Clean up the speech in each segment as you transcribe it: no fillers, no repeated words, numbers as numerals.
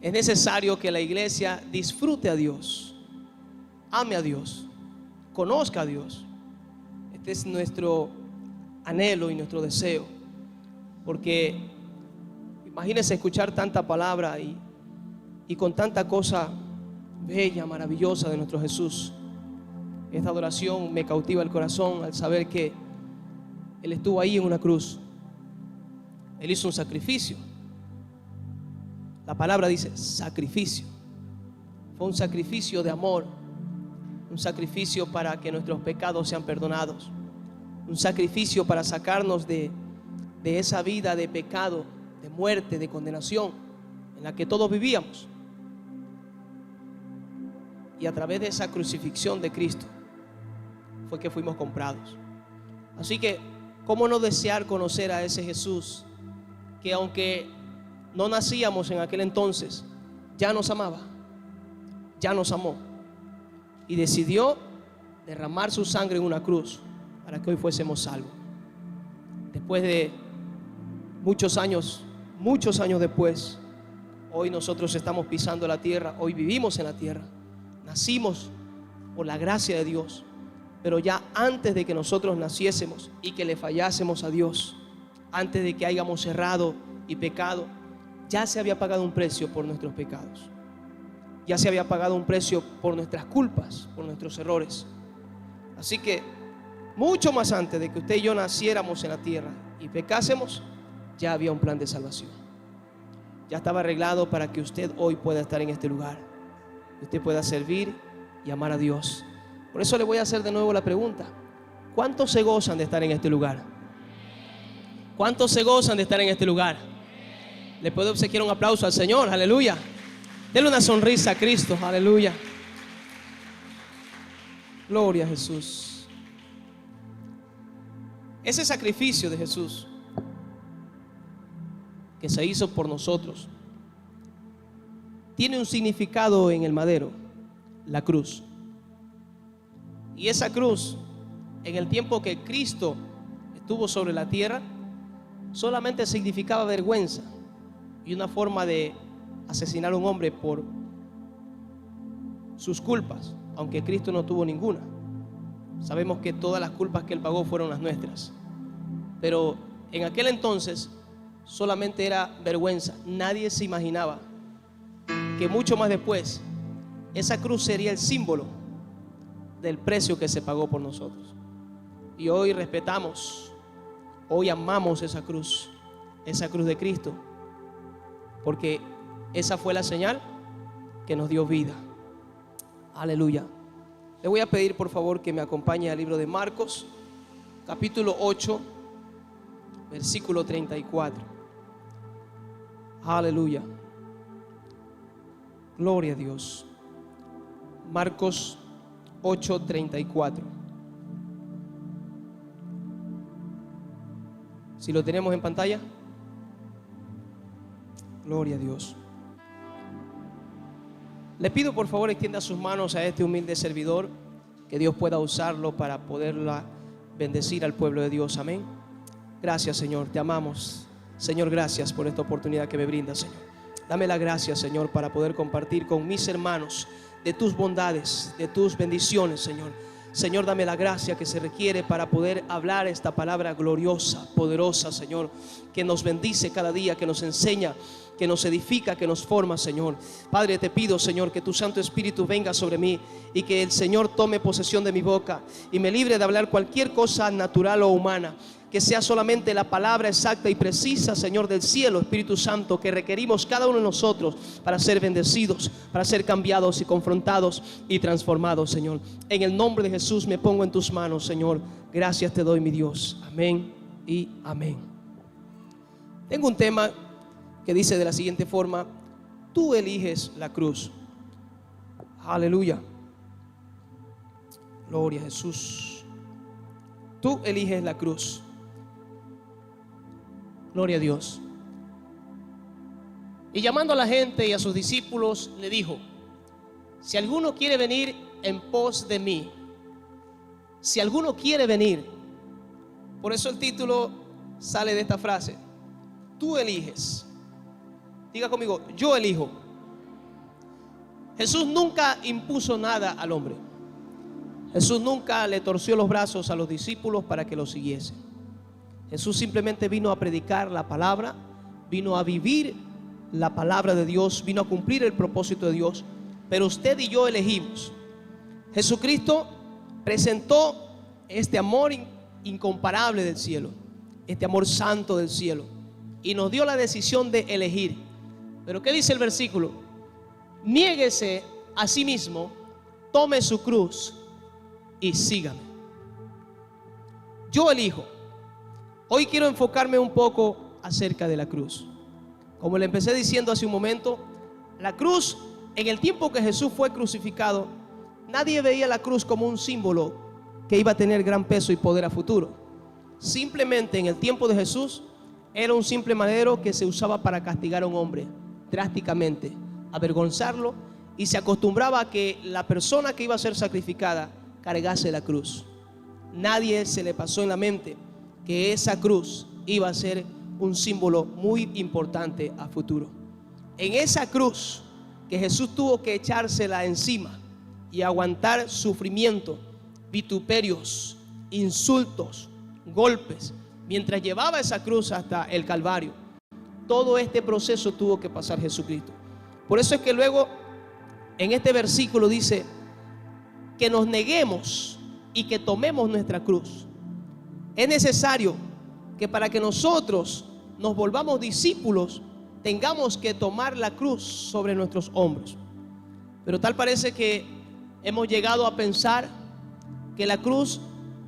Es necesario que la iglesia disfrute a Dios, ame a Dios, conozca a Dios. Este es nuestro anhelo y nuestro deseo, porque imagínense escuchar tanta palabra y con tanta cosa bella, maravillosa de nuestro Jesús. Esta adoración me cautiva el corazón al saber que Él estuvo ahí en una cruz. Él hizo un sacrificio. La palabra dice sacrificio. Fue un sacrificio de amor, un sacrificio para que nuestros pecados sean perdonados, un sacrificio para sacarnos de esa vida de pecado, de muerte, de condenación en la que todos vivíamos. Y a través de esa crucifixión de Cristo fue que fuimos comprados. Así que, ¿cómo no desear conocer a ese Jesús que, aunque no nacíamos en aquel entonces, ya nos amaba, ya nos amó y decidió derramar su sangre en una cruz para que hoy fuésemos salvos? Después de muchos años después, hoy nosotros estamos pisando la tierra, hoy vivimos en la tierra, nacimos por la gracia de Dios. Pero ya antes de que nosotros naciésemos y que le fallásemos a Dios, antes de que hayamos errado y pecado, ya se había pagado un precio por nuestros pecados. Ya se había pagado un precio por nuestras culpas, por nuestros errores. Así que mucho más antes de que usted y yo naciéramos en la tierra y pecásemos, ya había un plan de salvación. Ya estaba arreglado para que usted hoy pueda estar en este lugar, usted pueda servir y amar a Dios. Por eso le voy a hacer de nuevo la pregunta: ¿cuántos se gozan de estar en este lugar? ¿Cuántos se gozan de estar en este lugar? ¿Le puedo obsequiar un aplauso al Señor? Aleluya. Denle una sonrisa a Cristo. Aleluya. Gloria a Jesús. Ese sacrificio de Jesús que se hizo por nosotros tiene un significado en el madero, la cruz. Y esa cruz, en el tiempo que Cristo estuvo sobre la tierra, solamente significaba vergüenza y una forma de asesinar a un hombre por sus culpas, aunque Cristo no tuvo ninguna. Sabemos que todas las culpas que Él pagó fueron las nuestras, pero en aquel entonces solamente era vergüenza. Nadie se imaginaba que mucho más después esa cruz sería el símbolo del precio que se pagó por nosotros. Y hoy respetamos, hoy amamos esa cruz de Cristo, porque esa fue la señal que nos dio vida. Aleluya. Le voy a pedir por favor que me acompañe al libro de Marcos, capítulo 8, versículo 34. Aleluya. Gloria a Dios. Marcos 8:34. Si lo tenemos en pantalla. Gloria a Dios. Le pido por favor extienda sus manos a este humilde servidor, que Dios pueda usarlo para poderla bendecir al pueblo de Dios. Amén. Gracias, Señor, te amamos. Señor, gracias por esta oportunidad que me brindas, Señor. Dame la gracia, Señor, para poder compartir con mis hermanos de tus bondades, de tus bendiciones, Señor. Señor, dame la gracia que se requiere para poder hablar esta palabra gloriosa, poderosa, Señor, que nos bendice cada día, que nos enseña, que nos edifica, que nos forma, Señor. Padre, te pido, Señor, que tu Santo Espíritu venga sobre mí y que el Señor tome posesión de mi boca y me libre de hablar cualquier cosa natural o humana. Que sea solamente la palabra exacta y precisa, Señor, del cielo, Espíritu Santo, que requerimos cada uno de nosotros para ser bendecidos, para ser cambiados y confrontados y transformados, Señor. En el nombre de Jesús me pongo en tus manos, Señor. Gracias te doy, mi Dios. Amén y amén. Tengo un tema que dice de la siguiente forma: tú eliges la cruz. Aleluya. Gloria a Jesús. Tú eliges la cruz. Gloria a Dios. Y llamando a la gente y a sus discípulos, le dijo: si alguno quiere venir en pos de mí, si alguno quiere venir. Por eso el título sale de esta frase: tú eliges. Diga conmigo: yo elijo. Jesús nunca impuso nada al hombre. Jesús nunca le torció los brazos a los discípulos para que lo siguiesen. Jesús simplemente vino a predicar la palabra, vino a vivir la palabra de Dios, vino a cumplir el propósito de Dios. Pero usted y yo elegimos. Jesucristo presentó este amor incomparable del cielo, este amor santo del cielo, y nos dio la decisión de elegir. Pero ¿qué dice el versículo? Niéguese a sí mismo, tome su cruz y sígame. Yo elijo. Hoy quiero enfocarme un poco acerca de la cruz. Como le empecé diciendo hace un momento, la cruz, en el tiempo que Jesús fue crucificado, nadie veía la cruz como un símbolo que iba a tener gran peso y poder a futuro. Simplemente en el tiempo de Jesús era un simple madero que se usaba para castigar a un hombre drásticamente, avergonzarlo, y se acostumbraba a que la persona que iba a ser sacrificada cargase la cruz. Nadie se le pasó en la mente que esa cruz iba a ser un símbolo muy importante a futuro. En esa cruz que Jesús tuvo que echársela encima y aguantar sufrimiento, vituperios, insultos, golpes, mientras llevaba esa cruz hasta el Calvario. Todo este proceso tuvo que pasar Jesucristo. Por eso es que luego en este versículo dice que nos neguemos y que tomemos nuestra cruz. Es necesario que para que nosotros nos volvamos discípulos tengamos que tomar la cruz sobre nuestros hombros. Pero tal parece que hemos llegado a pensar que la cruz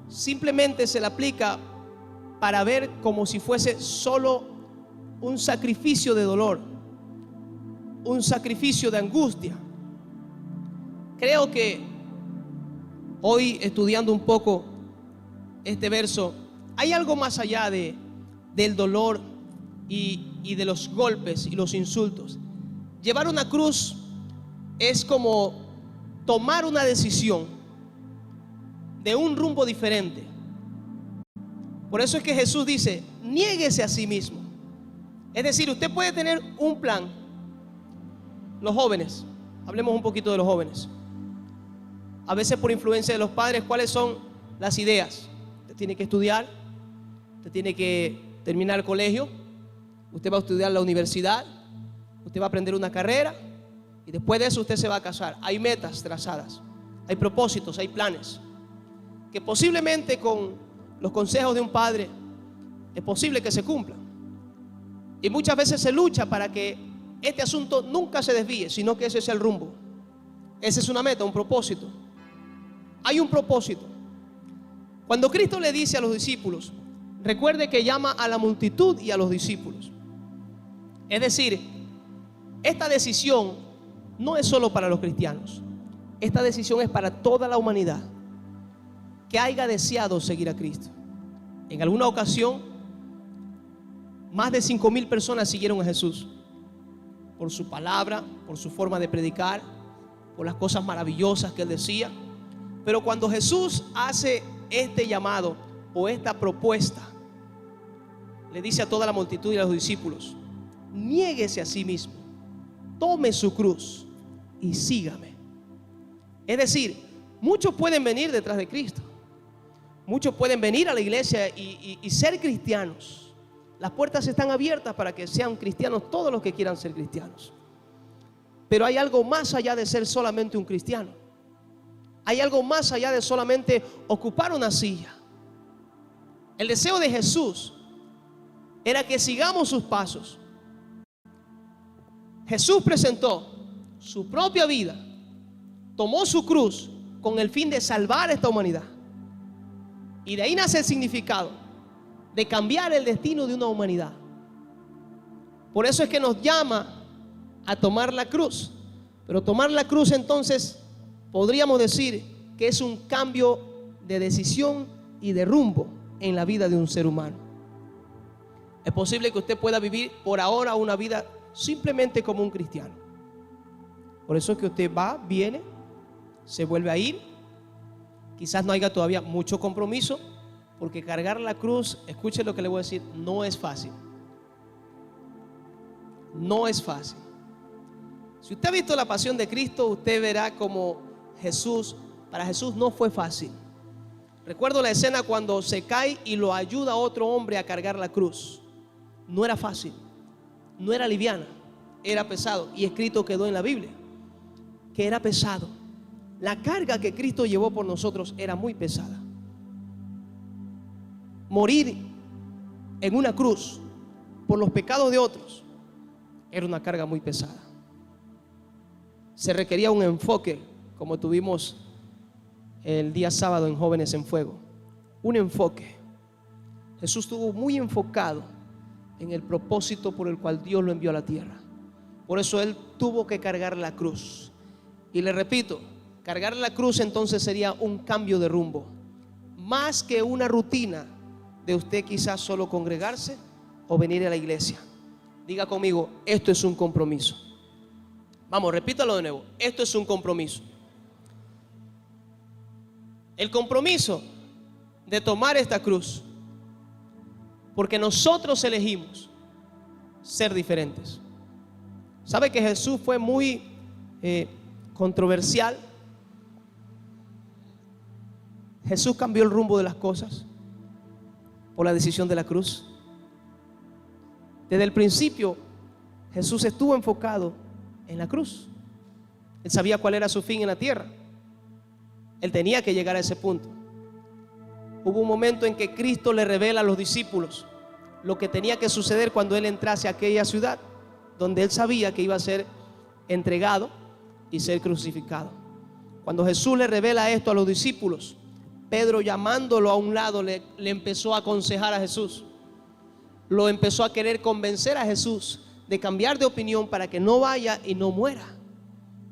simplemente se la aplica para ver como si fuese solo un sacrificio de dolor, un sacrificio de angustia. Creo que hoy, estudiando un poco este verso, hay algo más allá del dolor y de los golpes y los insultos. Llevar una cruz es como tomar una decisión de un rumbo diferente. Por eso es que Jesús dice: niéguese a sí mismo. Es decir, usted puede tener un plan. Los jóvenes, hablemos un poquito de los jóvenes. A veces por influencia de los padres, ¿cuáles son las ideas? Usted tiene que estudiar, usted tiene que terminar el colegio, usted va a estudiar la universidad, usted va a aprender una carrera y después de eso usted se va a casar. Hay metas trazadas, hay propósitos, hay planes que posiblemente con los consejos de un padre es posible que se cumplan. Y muchas veces se lucha para que este asunto nunca se desvíe, sino que ese sea el rumbo. Esa es una meta, un propósito. Hay un propósito. Cuando Cristo le dice a los discípulos, recuerde que llama a la multitud y a los discípulos. Es decir, esta decisión no es solo para los cristianos. Esta decisión es para toda la humanidad que haya deseado seguir a Cristo. En alguna ocasión, más de 5,000 personas siguieron a Jesús por su palabra, por su forma de predicar, por las cosas maravillosas que él decía. Pero cuando Jesús hace este llamado o esta propuesta, le dice a toda la multitud y a los discípulos: niéguese a sí mismo, tome su cruz y sígame. Es decir, muchos pueden venir detrás de Cristo, muchos pueden venir a la iglesia y ser cristianos. Las puertas están abiertas para que sean cristianos todos los que quieran ser cristianos. Pero hay algo más allá de ser solamente un cristiano. Hay algo más allá de solamente ocupar una silla. El deseo de Jesús era que sigamos sus pasos. Jesús presentó su propia vida, tomó su cruz con el fin de salvar a esta humanidad. Y de ahí nace el significado de cambiar el destino de una humanidad. Por eso es que nos llama a tomar la cruz. Pero tomar la cruz, entonces, podríamos decir que es un cambio de decisión y de rumbo en la vida de un ser humano. Es posible que usted pueda vivir por ahora una vida simplemente como un cristiano. Por eso es que usted va, viene, se vuelve a ir. Quizás no haya todavía mucho compromiso, porque cargar la cruz, escuche lo que le voy a decir, no es fácil. No es fácil. Si usted ha visto la pasión de Cristo, usted verá como para Jesús no fue fácil. Recuerdo la escena cuando se cae y lo ayuda a otro hombre a cargar la cruz. No era fácil, no era liviana, era pesado. Y escrito quedó en la Biblia que era pesado. La carga que Cristo llevó por nosotros era muy pesada. Morir en una cruz por los pecados de otros era una carga muy pesada. Se requería un enfoque, como tuvimos el día sábado en Jóvenes en Fuego. Un enfoque. Jesús estuvo muy enfocado en el propósito por el cual Dios lo envió a la tierra. Por eso Él tuvo que cargar la cruz. Y le repito, cargar la cruz entonces sería un cambio de rumbo, más que una rutina de usted quizás solo congregarse o venir a la iglesia. Diga conmigo, esto es un compromiso. Vamos, repítalo de nuevo, esto es un compromiso. El compromiso de tomar esta cruz, porque nosotros elegimos ser diferentes. ¿Sabe que Jesús fue muy controversial? Jesús cambió el rumbo de las cosas por la decisión de la cruz. Desde el principio Jesús estuvo enfocado en la cruz. Él sabía cuál era su fin en la tierra. Él tenía que llegar a ese punto. Hubo un momento en que Cristo le revela a los discípulos lo que tenía que suceder cuando Él entrase a aquella ciudad donde Él sabía que iba a ser entregado y ser crucificado. Cuando Jesús le revela esto a los discípulos, Pedro, llamándolo a un lado, le empezó a aconsejar a Jesús. Lo empezó a querer convencer a Jesús de cambiar de opinión para que no vaya y no muera.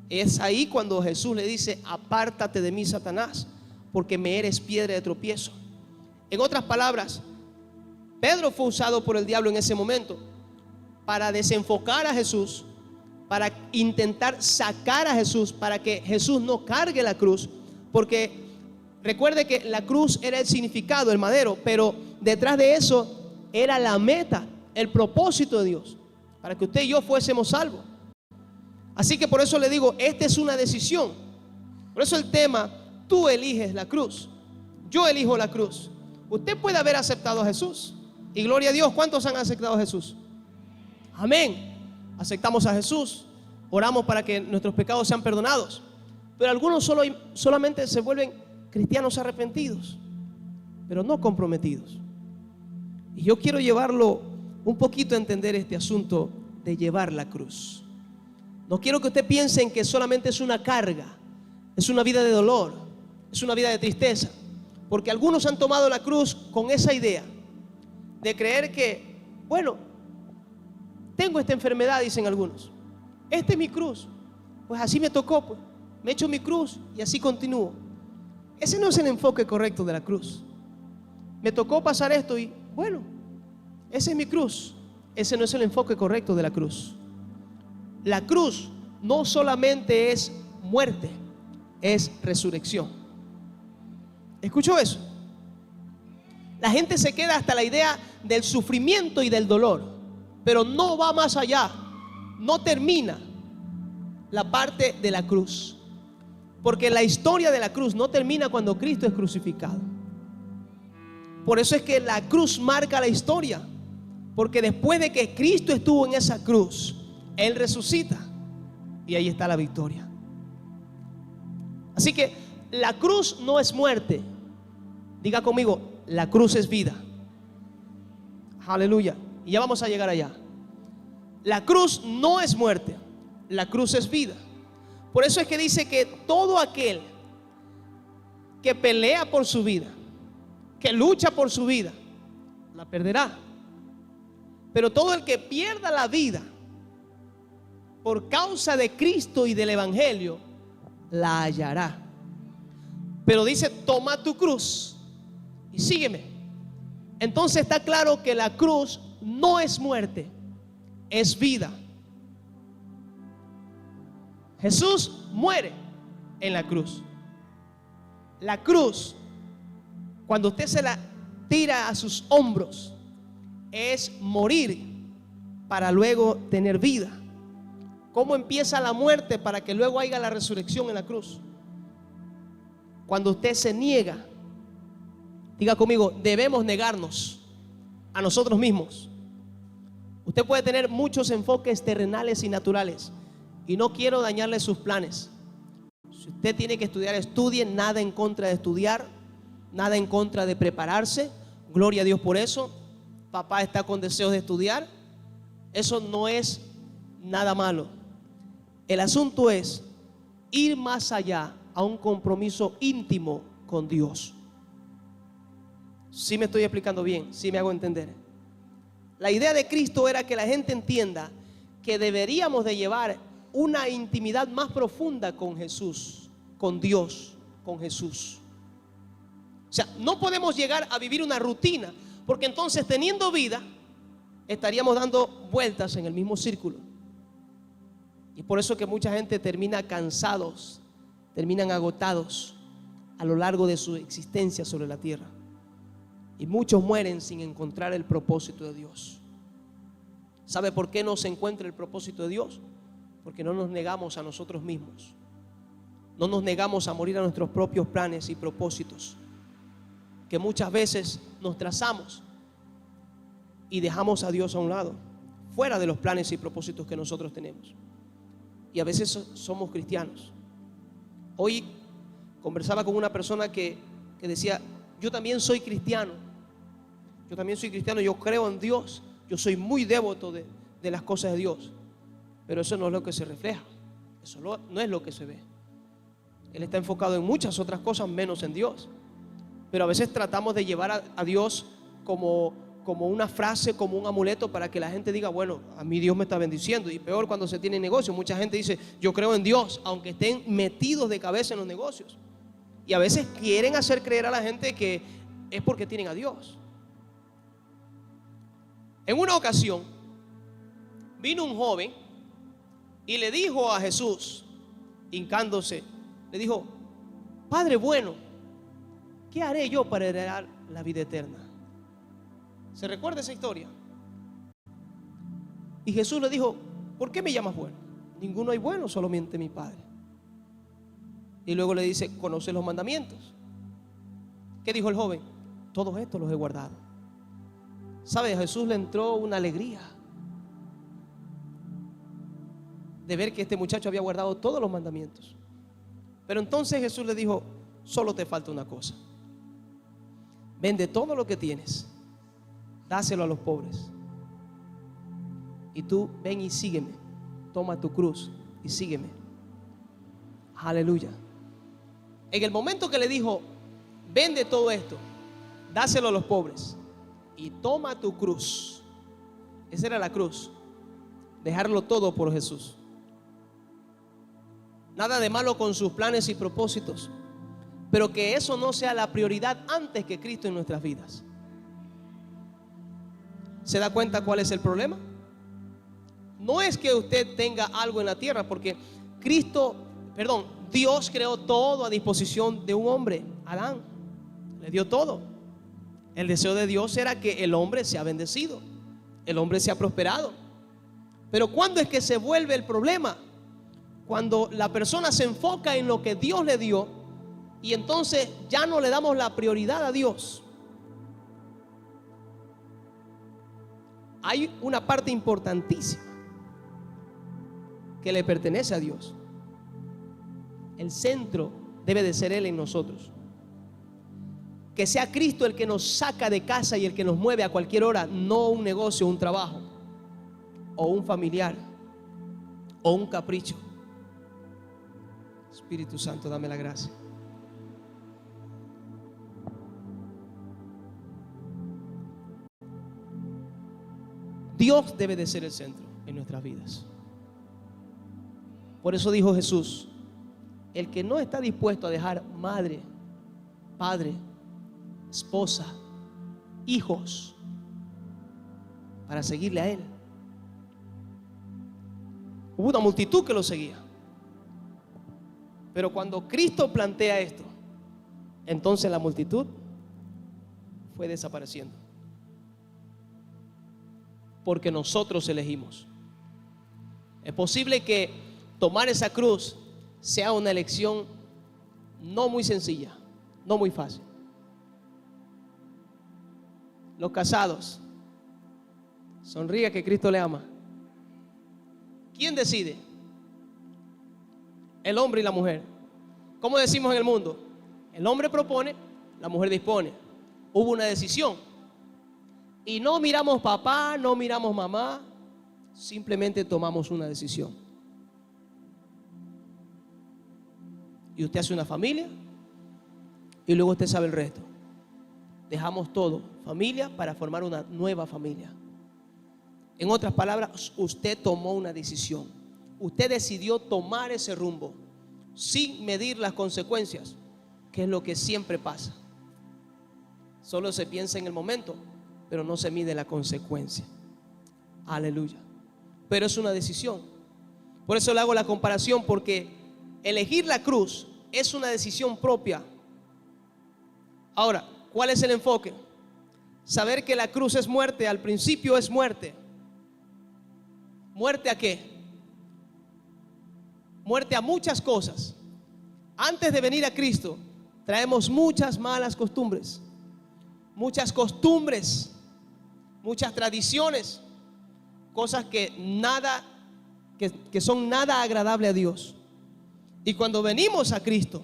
Es ahí cuando Jesús le dice: apártate de mí, Satanás, porque me eres piedra de tropiezo. En otras palabras, Pedro fue usado por el diablo en ese momento para desenfocar a Jesús, para intentar sacar a Jesús, para que Jesús no cargue la cruz. Porque recuerde que la cruz era el significado, el madero, pero detrás de eso era la meta, el propósito de Dios, para que usted y yo fuésemos salvos. Así que por eso le digo, esta es una decisión. Por eso el tema, tú eliges la cruz, yo elijo la cruz. Usted puede haber aceptado a Jesús, y gloria a Dios, ¿cuántos han aceptado a Jesús? Amén. Aceptamos a Jesús, oramos para que nuestros pecados sean perdonados, pero algunos solamente se vuelven cristianos arrepentidos, pero no comprometidos. Y yo quiero llevarlo un poquito a entender este asunto de llevar la cruz. No quiero que usted piense en que solamente es una carga, es una vida de dolor, es una vida de tristeza, porque algunos han tomado la cruz con esa idea de creer que, bueno, tengo esta enfermedad, dicen algunos, esta es mi cruz, pues así me tocó, pues me echo mi cruz y así continúo. Ese no es el enfoque correcto de la cruz. Me tocó pasar esto y bueno, esa es mi cruz. Ese no es el enfoque correcto de la cruz. La cruz no solamente es muerte, es resurrección. ¿Escuchó eso? La gente se queda hasta la idea del sufrimiento y del dolor, pero no va más allá, no termina la parte de la cruz. Porque la historia de la cruz no termina cuando Cristo es crucificado. Por eso es que la cruz marca la historia, porque después de que Cristo estuvo en esa cruz, Él resucita y ahí está la victoria. Así que la cruz no es muerte. Diga conmigo, la cruz es vida. Aleluya. Y ya vamos a llegar allá. La cruz no es muerte, la cruz es vida. Por eso es que dice que todo aquel que pelea por su vida, que lucha por su vida, la perderá. Pero todo el que pierda la vida por causa de Cristo y del Evangelio, la hallará. Pero dice, toma tu cruz y sígueme. Entonces está claro que la cruz no es muerte, es vida. Jesús muere en la cruz. La cruz, cuando usted se la tira a sus hombros, es morir para luego tener vida. cómo empieza la muerte para que luego haya la resurrección en la cruz. Cuando usted se niega, diga conmigo, debemos negarnos a nosotros mismos. Usted puede tener muchos enfoques terrenales y naturales, y no quiero dañarle sus planes. Si usted tiene que estudiar, estudie. Nada en contra de estudiar, nada en contra de prepararse. Gloria a Dios por eso. Papá está con deseos de estudiar. Eso no es nada malo. El asunto es ir más allá a un compromiso íntimo con Dios. ¿Sí me estoy explicando bien? ¿Sí me hago entender? La idea de Cristo era que la gente entienda que deberíamos de llevar una intimidad más profunda con Jesús, con Dios, con Jesús. O sea, no podemos llegar a vivir una rutina, porque entonces, teniendo vida, estaríamos dando vueltas en el mismo círculo. Y por eso que mucha gente termina cansados, terminan agotados a lo largo de su existencia sobre la tierra. Y muchos mueren sin encontrar el propósito de Dios. ¿Sabe por qué no se encuentra el propósito de Dios? Porque no nos negamos a nosotros mismos. No nos negamos a morir a nuestros propios planes y propósitos, que muchas veces nos trazamos y dejamos a Dios a un lado, fuera de los planes y propósitos que nosotros tenemos. Y a veces somos cristianos. Hoy conversaba con una persona que decía: yo también soy cristiano. Yo también soy cristiano, yo creo en Dios. Yo soy muy devoto de las cosas de Dios. Pero eso no es lo que se refleja. Eso no es lo que se ve. Él está enfocado en muchas otras cosas menos en Dios. Pero a veces tratamos de llevar a Dios como una frase, como un amuleto, para que la gente diga: bueno, a mí Dios me está bendiciendo. Y peor cuando se tiene negocio. Mucha gente dice: yo creo en Dios, aunque estén metidos de cabeza en los negocios. Y a veces quieren hacer creer a la gente que es porque tienen a Dios. En una ocasión vino un joven y le dijo a Jesús, hincándose, le dijo: Padre bueno, ¿qué haré yo para heredar la vida eterna? ¿Se recuerda esa historia? Y Jesús le dijo: ¿por qué me llamas bueno? Ninguno hay bueno, solamente mi Padre. Y luego le dice: ¿conoces los mandamientos? ¿Qué dijo el joven? Todos estos los he guardado. ¿Sabe? A Jesús le entró una alegría de ver que este muchacho había guardado todos los mandamientos. Pero entonces Jesús le dijo: solo te falta una cosa. Vende todo lo que tienes, dáselo a los pobres, y tú ven y sígueme. Toma tu cruz y sígueme. Aleluya. En el momento que le dijo: vende todo esto, dáselo a los pobres y toma tu cruz. Esa era la cruz. Dejarlo todo por Jesús. Nada de malo con sus planes y propósitos, pero que eso no sea la prioridad antes que Cristo en nuestras vidas. ¿Se da cuenta cuál es el problema? No es que usted tenga algo en la tierra, porque Dios creó todo a disposición de un hombre, Adán. Le dio todo. El deseo de Dios era que el hombre sea bendecido, el hombre sea prosperado. Pero ¿cuándo es que se vuelve el problema? Cuando la persona se enfoca en lo que Dios le dio y entonces ya no le damos la prioridad a Dios. Hay una parte importantísima que le pertenece a Dios. El centro debe de ser Él en nosotros. Que sea Cristo el que nos saca de casa y el que nos mueve a cualquier hora, no un negocio, un trabajo, o un familiar, o un capricho. Espíritu Santo, dame la gracia. Dios debe de ser el centro en nuestras vidas. Por eso dijo Jesús: el que no está dispuesto a dejar madre, padre, esposa, hijos para seguirle a Él. Hubo una multitud que lo seguía. Pero cuando Cristo plantea esto, entonces la multitud fue desapareciendo. Porque nosotros elegimos. Es posible que tomar esa cruz sea una elección no muy sencilla, no muy fácil. Los casados, sonríe que Cristo le ama. ¿Quién decide? El hombre y la mujer. ¿Cómo decimos en el mundo? El hombre propone, la mujer dispone. Hubo una decisión. Y no miramos papá, no miramos mamá, simplemente tomamos una decisión. Y usted hace una familia y luego usted sabe el resto. Dejamos todo, familia, para formar una nueva familia. En otras palabras, usted tomó una decisión. Usted decidió tomar ese rumbo sin medir las consecuencias, que es lo que siempre pasa. Solo se piensa en el momento, pero no se mide la consecuencia. Aleluya. Pero es una decisión. Por eso le hago la comparación, porque elegir la cruz es una decisión propia. Ahora, ¿cuál es el enfoque? Saber que la cruz es muerte. Al principio es muerte. ¿Muerte a qué? Muerte a muchas cosas. Antes de venir a Cristo, traemos muchas malas costumbres, muchas costumbres, muchas tradiciones, cosas que son nada agradable a Dios. Y cuando venimos a Cristo,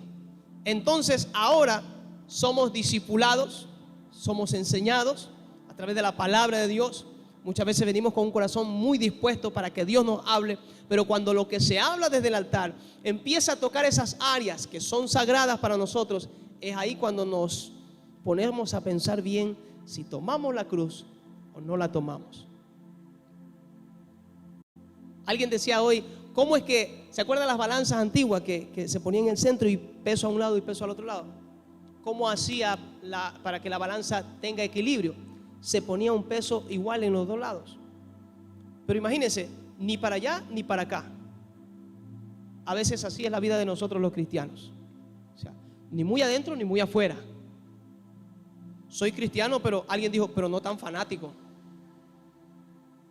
entonces ahora somos discipulados, somos enseñados a través de la palabra de Dios. Muchas veces venimos con un corazón muy dispuesto para que Dios nos hable, pero cuando lo que se habla desde el altar empieza a tocar esas áreas que son sagradas para nosotros, es ahí cuando nos ponemos a pensar bien si tomamos la cruz o no la tomamos. Alguien decía hoy, ¿cómo es que, se acuerdan las balanzas antiguas que se ponían en el centro y peso a un lado y peso al otro lado? ¿Cómo hacía para que la balanza tenga equilibrio? Se ponía un peso igual en los dos lados. Pero imagínense, ni para allá ni para acá. A veces así es la vida de nosotros los cristianos. O sea, ni muy adentro ni muy afuera. Soy cristiano, pero alguien dijo, pero no tan fanático.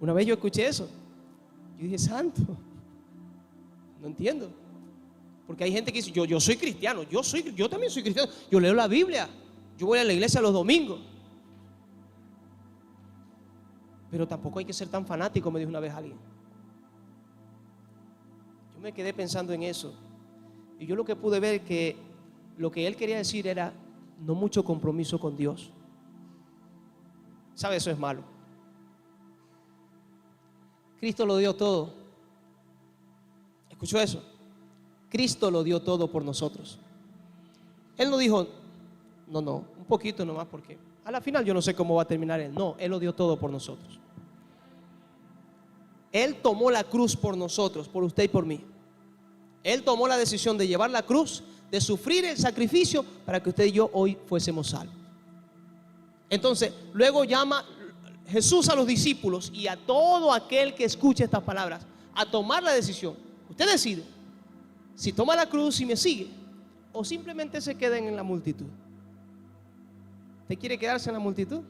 Una vez yo escuché eso. Yo dije, santo, no entiendo. Porque hay gente que dice, yo soy cristiano, yo también soy cristiano. Yo leo la Biblia, yo voy a la iglesia los domingos. Pero tampoco hay que ser tan fanático, me dijo una vez alguien. Yo me quedé pensando en eso. Y yo lo que pude ver que lo que él quería decir era no mucho compromiso con Dios. ¿Sabe? Eso es malo. Cristo lo dio todo. ¿Escuchó eso? Cristo lo dio todo por nosotros. Él no dijo, no, un poquito nomás, porque a la final yo no sé cómo va a terminar él. No, Él lo dio todo por nosotros. Él tomó la cruz por nosotros, por usted y por mí. Él tomó la decisión de llevar la cruz, de sufrir el sacrificio para que usted y yo hoy fuésemos salvos. Entonces, luego llama Jesús a los discípulos y a todo aquel que escuche estas palabras a tomar la decisión. Usted decide si toma la cruz y me sigue o simplemente se queda en la multitud. ¿Usted quiere quedarse en la multitud?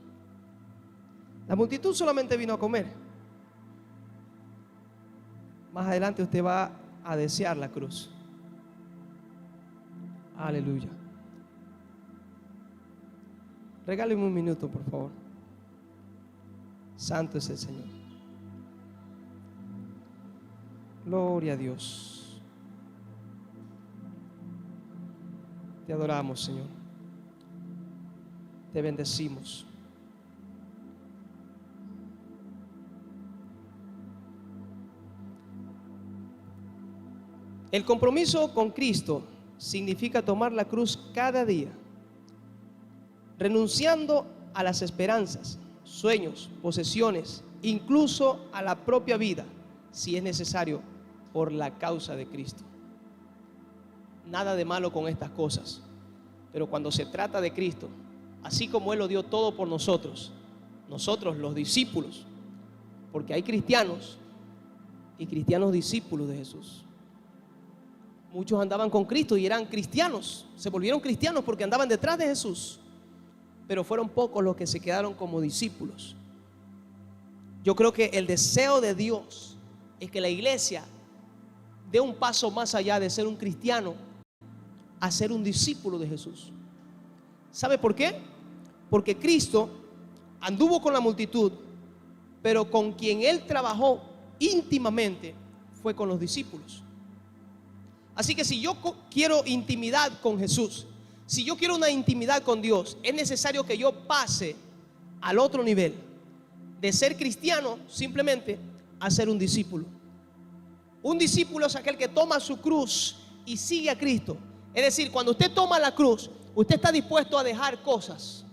La multitud solamente vino a comer. Más adelante usted va a desear la cruz. Aleluya. Regáleme un minuto, por favor. Santo es el Señor. Gloria a Dios. Te adoramos, Señor. Te bendecimos. El compromiso con Cristo significa tomar la cruz cada día, renunciando a las esperanzas, sueños, posesiones, incluso a la propia vida, si es necesario, por la causa de Cristo. Nada de malo con estas cosas, pero cuando se trata de Cristo, así como Él lo dio todo por nosotros los discípulos, porque hay cristianos y cristianos discípulos de Jesús. Muchos andaban con Cristo y eran cristianos, se volvieron cristianos porque andaban detrás de Jesús, pero fueron pocos los que se quedaron como discípulos. Yo creo que el deseo de Dios es que la iglesia dé un paso más allá de ser un cristiano a ser un discípulo de Jesús. ¿Sabe por qué? Porque Cristo anduvo con la multitud, pero con quien Él trabajó íntimamente fue con los discípulos. Así que si yo quiero intimidad con Jesús, si yo quiero una intimidad con Dios, es necesario que yo pase al otro nivel, de ser cristiano simplemente a ser un discípulo. Un discípulo es aquel que toma su cruz y sigue a Cristo. Es decir, cuando usted toma la cruz, usted está dispuesto a dejar cosas,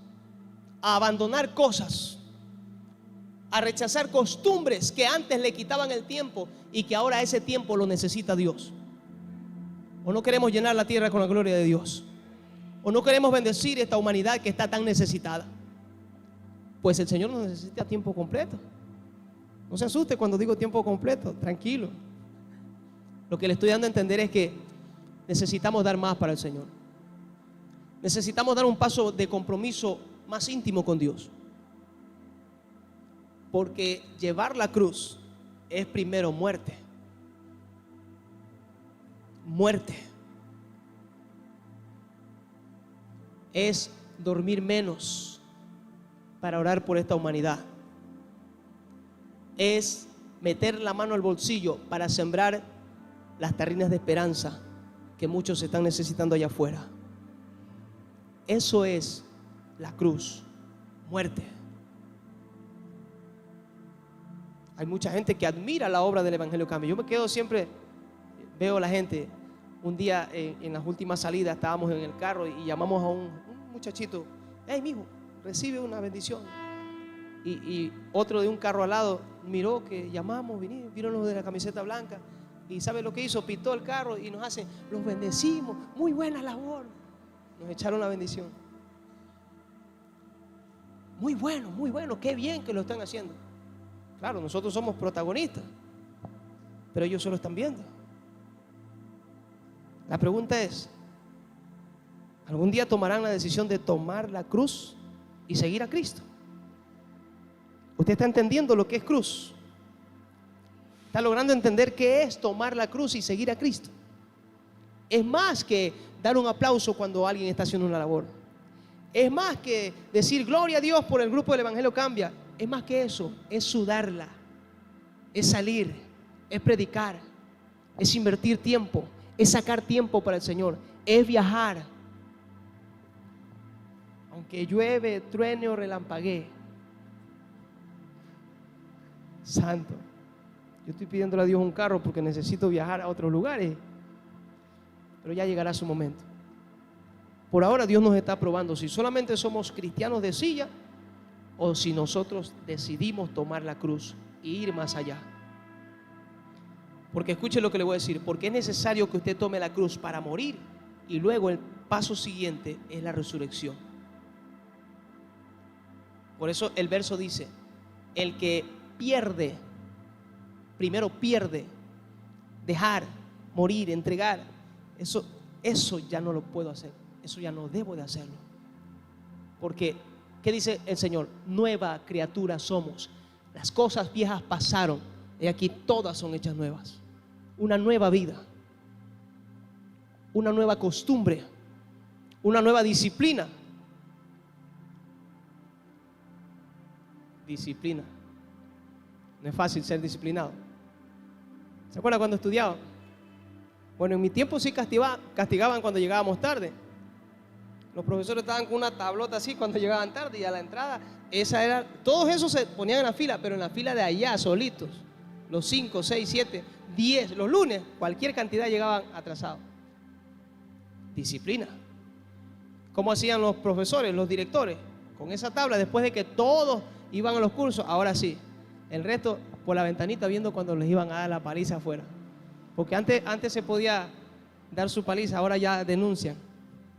a abandonar cosas, a rechazar costumbres que antes le quitaban el tiempo y que ahora ese tiempo lo necesita Dios. ¿O no queremos llenar la tierra con la gloria de Dios? ¿O no queremos bendecir esta humanidad que está tan necesitada? Pues el Señor nos necesita a tiempo completo. No se asuste cuando digo tiempo completo, tranquilo. Lo que le estoy dando a entender es que necesitamos dar más para el Señor. Necesitamos dar un paso de compromiso más íntimo con Dios. Porque llevar la cruz es primero muerte. Muerte. Es dormir menos para orar por esta humanidad. Es meter la mano al bolsillo para sembrar las tarrinas de esperanza que muchos están necesitando allá afuera. Eso es la cruz, muerte. Hay mucha gente que admira la obra del Evangelio Cambia. Yo me quedo siempre, veo a la gente. Un día en las últimas salidas estábamos en el carro y llamamos a un muchachito. Hey, mijo, recibe una bendición. Y otro de un carro al lado miró que llamamos, vino los de la camiseta blanca. Y ¿sabe lo que hizo? Pitó el carro y nos hace, los bendecimos, muy buena labor. Nos echaron la bendición. Muy bueno, qué bien que lo están haciendo. Claro, nosotros somos protagonistas, pero ellos solo están viendo. La pregunta es, ¿algún día tomarán la decisión de tomar la cruz y seguir a Cristo? ¿Usted está entendiendo lo que es cruz? ¿Está logrando entender qué es tomar la cruz y seguir a Cristo? Es más que dar un aplauso cuando alguien está haciendo una labor. Es más que decir gloria a Dios por el grupo del Evangelio Cambia. Es más que eso, es sudarla, es salir, es predicar, es invertir tiempo, es sacar tiempo para el Señor, es viajar. Aunque llueve, truene o relampaguee. Santo, yo estoy pidiéndole a Dios un carro porque necesito viajar a otros lugares, pero ya llegará su momento. Por ahora Dios nos está probando si solamente somos cristianos de silla o si nosotros decidimos tomar la cruz e ir más allá. Porque escuche lo que le voy a decir, porque es necesario que usted tome la cruz para morir y luego el paso siguiente es la resurrección. Por eso el verso dice, el que pierde, primero pierde, dejar, morir, entregar, eso ya no lo puedo hacer, eso ya no debo de hacerlo. Porque, ¿qué dice el Señor? Nueva criatura somos, las cosas viejas pasaron y aquí todas son hechas nuevas. Una nueva vida, una nueva costumbre, una nueva disciplina. Disciplina. No es fácil ser disciplinado. ¿Se acuerdan cuando estudiaba? Bueno, en mi tiempo sí castigaban cuando llegábamos tarde. Los profesores estaban con una tablota así cuando llegaban tarde y a la entrada, todos esos se ponían en la fila, pero en la fila de allá solitos. Los 5, 6, 7, 10, los lunes, cualquier cantidad llegaban atrasados. Disciplina. ¿Cómo hacían los profesores, los directores? Con esa tabla, después de que todos iban a los cursos, ahora sí. El resto por la ventanita viendo cuando les iban a dar la paliza afuera. Porque antes se podía dar su paliza, ahora ya denuncian.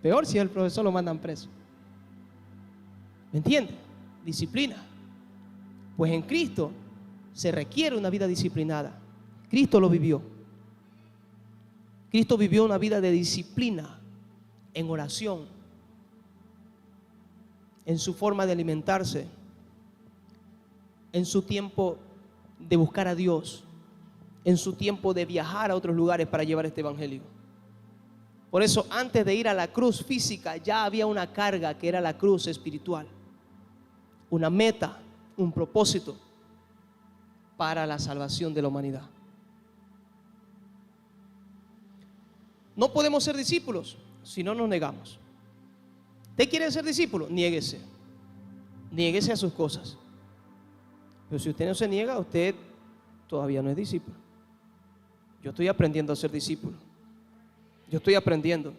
Peor si el profesor lo mandan preso. ¿Me entiende? Disciplina. Pues en Cristo se requiere una vida disciplinada. Cristo lo vivió. Cristo vivió una vida de disciplina en oración, en su forma de alimentarse, en su tiempo de buscar a Dios, en su tiempo de viajar a otros lugares para llevar este evangelio. Por eso, antes de ir a la cruz física, ya había una carga que era la cruz espiritual, una meta, un propósito para la salvación de la humanidad. No podemos ser discípulos si no nos negamos. ¿Usted quiere ser discípulo? Niéguese. Niéguese a sus cosas. Pero si usted no se niega, usted todavía no es discípulo. Yo estoy aprendiendo a ser discípulo. Yo estoy aprendiendo.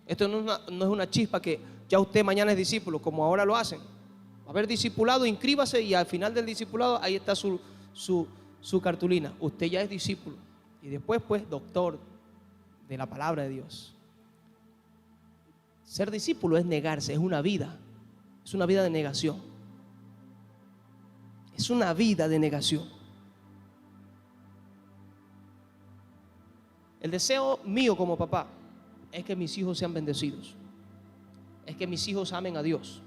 Esto no es una chispa que ya usted mañana es discípulo, como ahora lo hacen. Va a haber discipulado, inscríbase y al final del discipulado ahí está su cartulina. Usted ya es discípulo. Y después, pues, doctor de la palabra de Dios. Ser discípulo es negarse, es una vida de negación. Es una vida de negación. El deseo mío como papá es que mis hijos sean bendecidos. Es que mis hijos amen a Dios.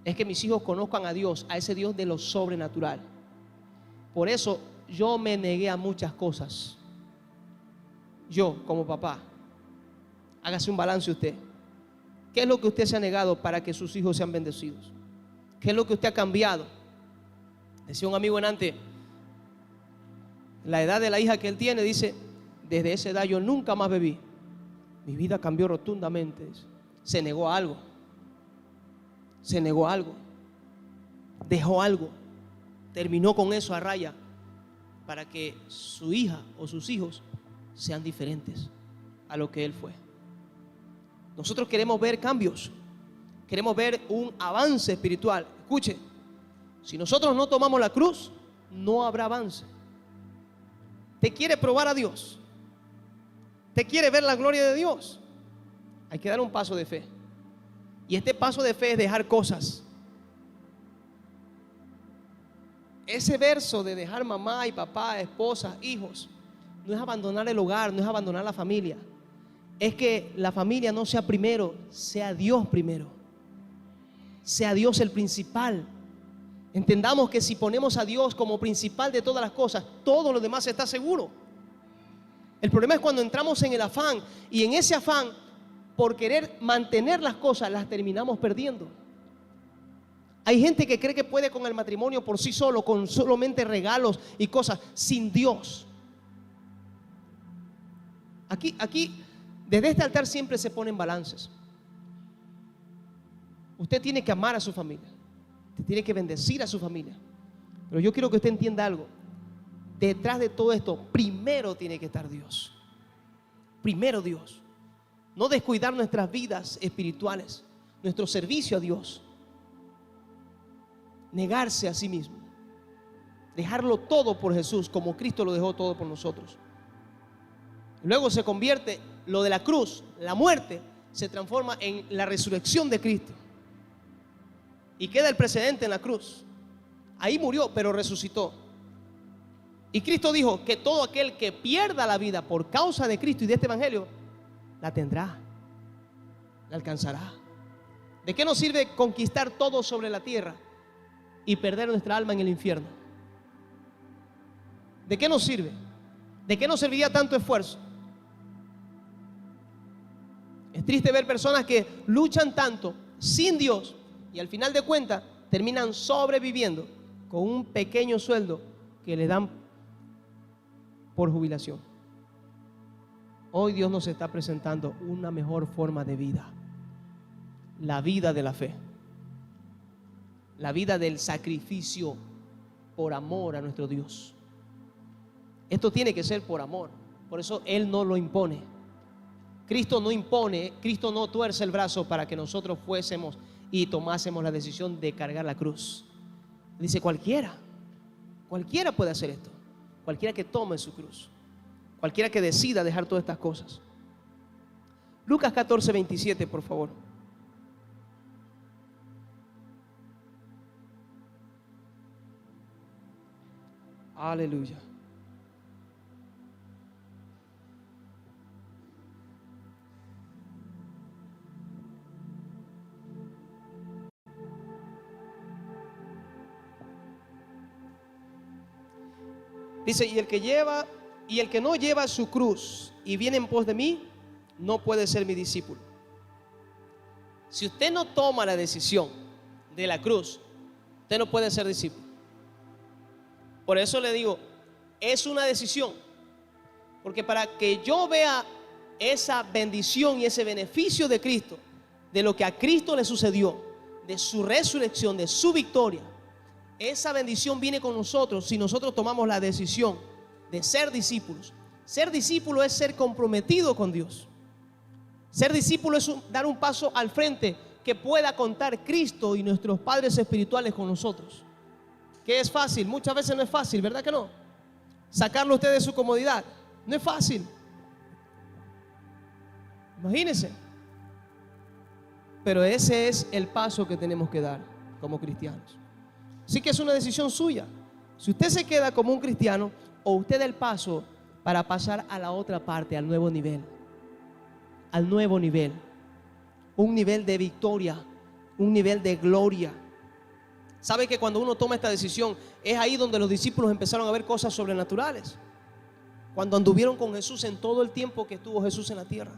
Es que mis hijos conozcan a Dios, a ese Dios de lo sobrenatural. Por eso yo me negué a muchas cosas. Yo como papá, hágase un balance usted. ¿Qué es lo que usted se ha negado para que sus hijos sean bendecidos? ¿Qué es lo que usted ha cambiado? Decía un amigo en antes, la edad de la hija que él tiene, dice, desde esa edad yo nunca más bebí. Mi vida cambió rotundamente. Se negó a algo. Se negó a algo. Dejó algo. Terminó con eso a raya para que su hija o sus hijos sean diferentes a lo que él fue. Nosotros queremos ver cambios. Queremos ver un avance espiritual. Escuche, si nosotros no tomamos la cruz, no habrá avance. ¿Te quiere probar a Dios? ¿Te quiere ver la gloria de Dios? Hay que dar un paso de fe. Y este paso de fe es dejar cosas. Ese verso de dejar mamá y papá, esposa, hijos, no es abandonar el hogar, no es abandonar la familia. Es que la familia no sea primero, sea Dios primero. Sea Dios el principal. Entendamos que si ponemos a Dios como principal de todas las cosas, todo lo demás está seguro. El problema es cuando entramos en el afán, y en ese afán, por querer mantener las cosas, las terminamos perdiendo. Hay gente que cree que puede con el matrimonio por sí solo, con solamente regalos y cosas, sin Dios. Aquí, desde este altar siempre se ponen balances. Usted tiene que amar a su familia. Usted tiene que bendecir a su familia. Pero yo quiero que usted entienda algo. Detrás de todo esto, primero tiene que estar Dios. Primero Dios. No descuidar nuestras vidas espirituales, nuestro servicio a Dios. Negarse a sí mismo. Dejarlo todo por Jesús, como Cristo lo dejó todo por nosotros. Luego se convierte, lo de la cruz, la muerte, se transforma en la resurrección de Cristo. Y queda el precedente en la cruz. Ahí murió, pero resucitó. Y Cristo dijo que todo aquel que pierda la vida por causa de Cristo y de este evangelio, la tendrá, la alcanzará. ¿De qué nos sirve conquistar todo sobre la tierra y perder nuestra alma en el infierno? ¿De qué nos sirve? ¿De qué nos serviría tanto esfuerzo? Es triste ver personas que luchan tanto sin Dios y al final de cuentas terminan sobreviviendo con un pequeño sueldo que le dan por jubilación. Hoy Dios nos está presentando una mejor forma de vida. La vida de la fe. La vida del sacrificio por amor a nuestro Dios. Esto tiene que ser por amor. Por eso Él no lo impone. Cristo no impone, Cristo no tuerce el brazo para que nosotros fuésemos y tomásemos la decisión de cargar la cruz. Dice cualquiera puede hacer esto. Cualquiera que tome su cruz. Cualquiera que decida dejar todas estas cosas. Lucas 14:27, por favor. Aleluya. Dice, y el que lleva Y el que no lleva su cruz y viene en pos de mí, no puede ser mi discípulo. Si usted no toma la decisión de la cruz, usted no puede ser discípulo. Por eso le digo, es una decisión. Porque para que yo vea esa bendición y ese beneficio de Cristo, de lo que a Cristo le sucedió, de su resurrección, de su victoria, esa bendición viene con nosotros si nosotros tomamos la decisión de ser discípulos. Ser discípulo es ser comprometido con Dios. Ser discípulo es dar un paso al frente que pueda contar Cristo y nuestros padres espirituales con nosotros. Que es fácil, muchas veces no es fácil, ¿verdad que no? Sacarlo usted de su comodidad, no es fácil. Imagínense. Pero ese es el paso que tenemos que dar como cristianos. Así que es una decisión suya. Si usted se queda como un cristiano, o usted da el paso para pasar a la otra parte, al nuevo nivel. Al nuevo nivel. Un nivel de victoria, un nivel de gloria. ¿Sabe que cuando uno toma esta decisión, es ahí donde los discípulos empezaron a ver cosas sobrenaturales? Cuando anduvieron con Jesús en todo el tiempo que estuvo Jesús en la tierra.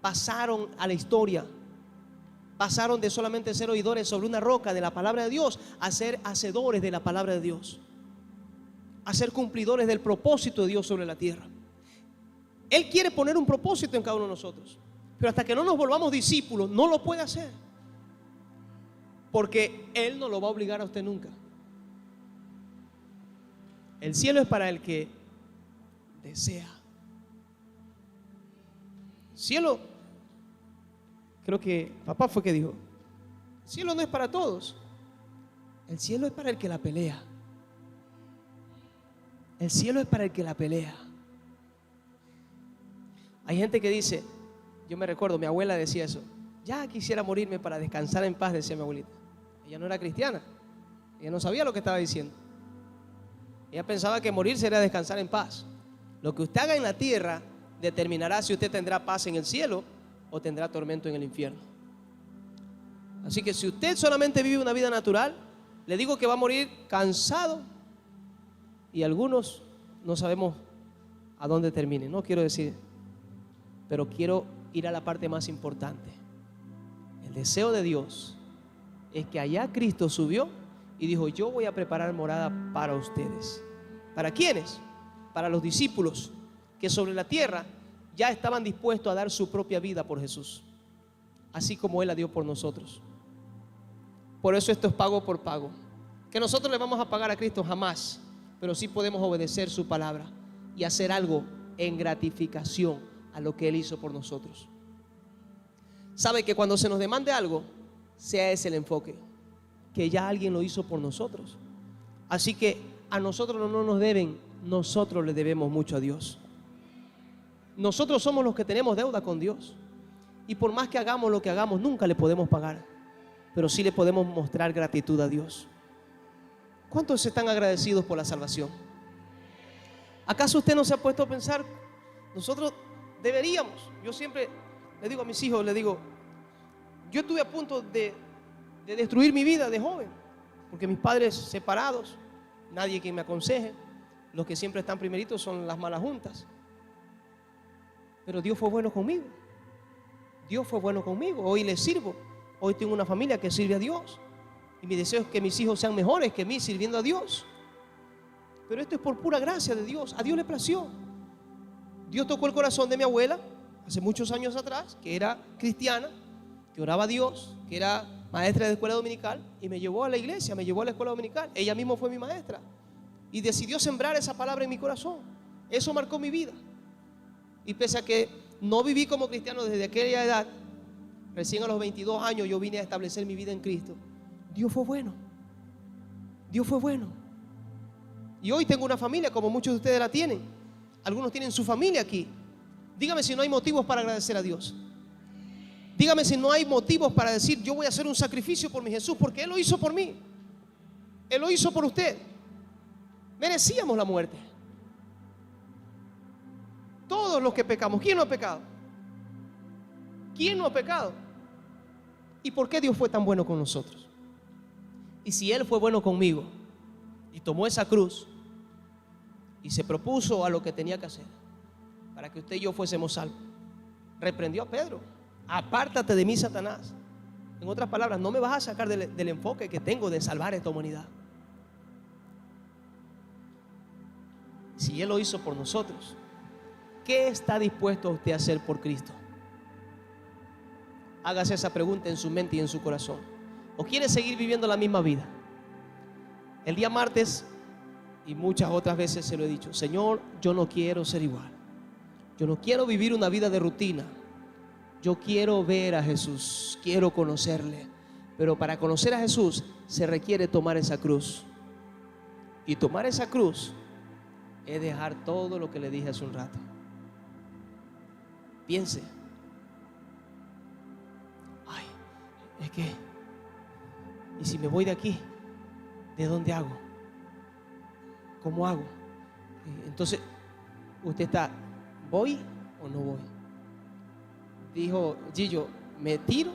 Pasaron a la historia. Pasaron de solamente ser oidores sobre una roca de la palabra de Dios a ser hacedores de la palabra de Dios, a ser cumplidores del propósito de Dios sobre la tierra. Él quiere poner un propósito en cada uno de nosotros, pero hasta que no nos volvamos discípulos no lo puede hacer, porque Él no lo va a obligar a usted nunca. El cielo es para el que desea. Cielo, creo que papá fue que dijo, el cielo no es para todos. El cielo es para el que la pelea. El cielo es para el que la pelea. Hay gente que dice, yo me recuerdo, mi abuela decía eso, ya quisiera morirme para descansar en paz, decía mi abuelita. Ella no era cristiana, ella no sabía lo que estaba diciendo. Ella pensaba que morirse era descansar en paz. Lo que usted haga en la tierra determinará si usted tendrá paz en el cielo o tendrá tormento en el infierno. Así que si usted solamente vive una vida natural, le digo que va a morir cansado, y algunos no sabemos a dónde termine. No quiero decir, pero quiero ir a la parte más importante. El deseo de Dios es que allá Cristo subió y dijo, yo voy a preparar morada para ustedes. ¿Para quiénes? Para los discípulos que sobre la tierra ya estaban dispuestos a dar su propia vida por Jesús, así como Él la dio por nosotros. Por eso esto es pago por pago. Que nosotros le vamos a pagar a Cristo jamás, pero sí podemos obedecer su palabra y hacer algo en gratificación a lo que Él hizo por nosotros. Sabe que cuando se nos demande algo, sea ese el enfoque, que ya alguien lo hizo por nosotros. Así que a nosotros no nos deben, nosotros le debemos mucho a Dios. Nosotros somos los que tenemos deuda con Dios, y por más que hagamos lo que hagamos, nunca le podemos pagar, pero sí le podemos mostrar gratitud a Dios. ¿Cuántos están agradecidos por la salvación? ¿Acaso usted no se ha puesto a pensar? Nosotros deberíamos. Yo siempre le digo a mis hijos, le digo, yo estuve a punto de destruir mi vida de joven, porque mis padres separados, nadie que me aconseje, los que siempre están primeritos son las malas juntas. Pero Dios fue bueno conmigo. Dios fue bueno conmigo. Hoy les sirvo. Hoy tengo una familia que sirve a Dios. Y mi deseo es que mis hijos sean mejores que mí sirviendo a Dios. Pero esto es por pura gracia de Dios. A Dios le plació. Dios tocó el corazón de mi abuela hace muchos años atrás, que era cristiana, que oraba a Dios, que era maestra de escuela dominical, y me llevó a la iglesia, me llevó a la escuela dominical. Ella misma fue mi maestra y decidió sembrar esa palabra en mi corazón. Eso marcó mi vida. Y pese a que no viví como cristiano desde aquella edad, recién a los 22 años yo vine a establecer mi vida en Cristo. Dios fue bueno. Dios fue bueno. Y hoy tengo una familia como muchos de ustedes la tienen. Algunos tienen su familia aquí. Dígame si no hay motivos para agradecer a Dios. Dígame si no hay motivos para decir, yo voy a hacer un sacrificio por mi Jesús, porque Él lo hizo por mí. Él lo hizo por usted. Merecíamos la muerte. Todos los que pecamos. ¿Quién no ha pecado? ¿Quién no ha pecado? ¿Y por qué Dios fue tan bueno con nosotros? Y si Él fue bueno conmigo y tomó esa cruz, y se propuso a lo que tenía que hacer para que usted y yo fuésemos salvos. Reprendió a Pedro: apártate de mí, Satanás. En otras palabras, no me vas a sacar del enfoque que tengo de salvar a esta humanidad. Si Él lo hizo por nosotros, ¿qué está dispuesto a usted a hacer por Cristo? Hágase esa pregunta en su mente y en su corazón. ¿O quiere seguir viviendo la misma vida? El día martes y muchas otras veces se lo he dicho: Señor, yo no quiero ser igual. Yo no quiero vivir una vida de rutina. Yo quiero ver a Jesús, quiero conocerle. Pero para conocer a Jesús se requiere tomar esa cruz. Y tomar esa cruz es dejar todo lo que le dije hace un rato. Piense: ay, es que, ¿y si me voy de aquí? ¿De dónde hago? ¿Cómo hago? Entonces usted está: ¿voy o no voy? Dijo Gillo: ¿me tiro